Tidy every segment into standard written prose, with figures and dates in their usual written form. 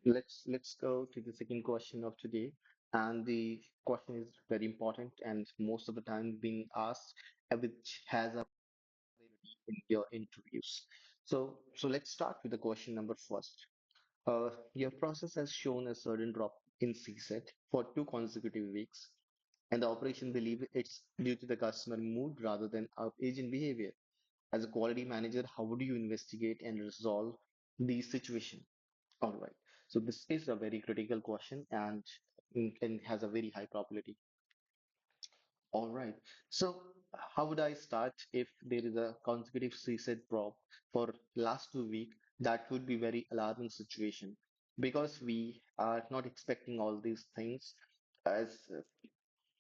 let's go to the second question of today, and the question is very important and most of the time being asked, which has a in your interviews. So let's start with the question number first. Your process has shown a sudden drop in CSET for 2 consecutive weeks, and the operation believe it's due to the customer mood rather than agent behavior. As a quality manager, how would you investigate and resolve the situation? All right. So this is a very critical question and has a very high probability. All right. So how would I start if there is a consecutive CSAT drop for last 2 weeks? That would be very alarming situation because we are not expecting all these things as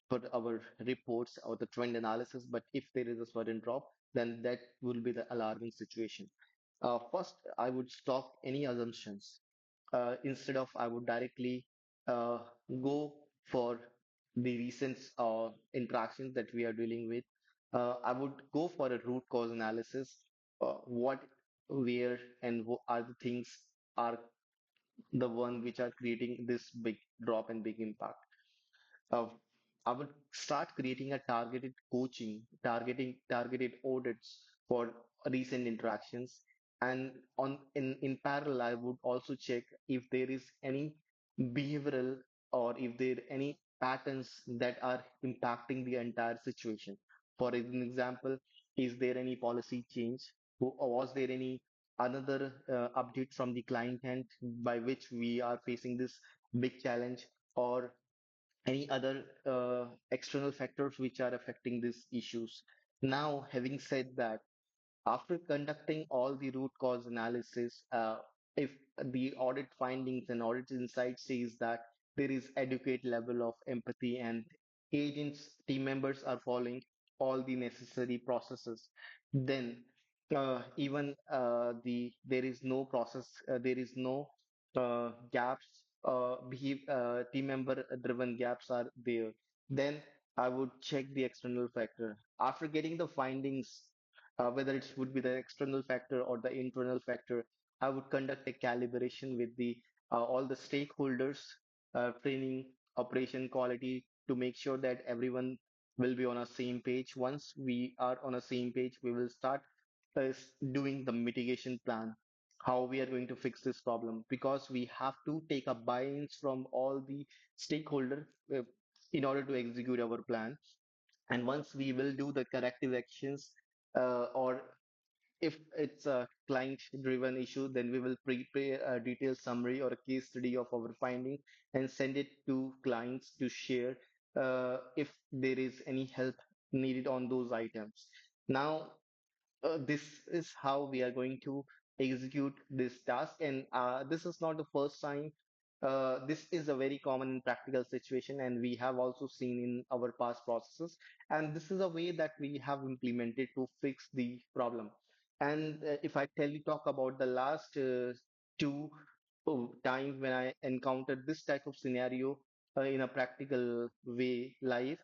for our reports or the trend analysis. But if there is a sudden drop, then that will be the alarming situation. First, I would stop any assumptions. Instead of, I would directly uh, go for the recent interactions that we are dealing with. I would go for a root cause analysis. What, where, and what are the things are the one which are creating this big drop and big impact. uh, I would start creating a targeted coaching, targeted audits for recent interactions. And in parallel, I would also check if there is any behavioral or if there are any patterns that are impacting the entire situation. For an example, is there any policy change? Or was there any another update from the client end by which we are facing this big challenge? Or any other external factors which are affecting these issues. Now, having said that, after conducting all the root cause analysis, if the audit findings and audit insight says that there is adequate level of empathy and agents, team members are following all the necessary processes, then even there is no process, there is no gaps, team member driven gaps are there. Then I would check the external factor. After getting the findings, whether it would be the external factor or the internal factor, I would conduct a calibration with the all the stakeholders, training, operation quality, to make sure that everyone will be on a same page. Once we are on a same page, we will start doing the mitigation plan, how we are going to fix this problem, because we have to take a buy-ins from all the stakeholder in order to execute our plan. And once we will do the corrective actions, or if it's a client driven issue, then we will prepare a detailed summary or a case study of our finding and send it to clients to share if there is any help needed on those items. Now, this is how we are going to execute this task. And this is not the first time. This is a very common and practical situation, and we have also seen in our past processes. And this is a way that we have implemented to fix the problem. And if I talk about the last two times when I encountered this type of scenario in a practical way live,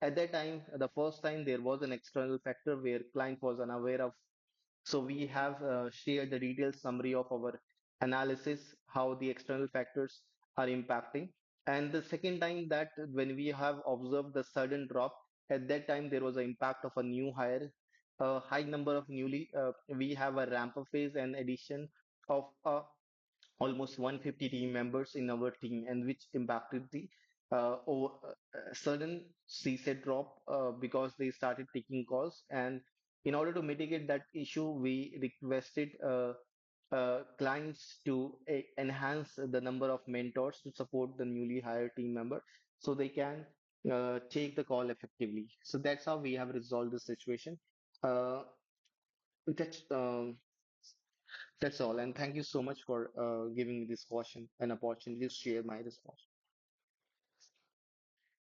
at that time, the first time there was an external factor where client was unaware of. So we have shared the detailed summary of our analysis, how the external factors are impacting. And the second time that when we have observed the sudden drop, at that time there was an impact of a new hire, a high number of newly, we have a ramp up phase and addition of almost 150 team members in our team, and which impacted the sudden CSAT drop because they started taking calls. And in order to mitigate that issue, we requested clients to enhance the number of mentors to support the newly hired team member so they can take the call effectively. So that's how we have resolved the situation. Uh, that's that's all. And thank you so much for giving me this question and opportunity to share my response.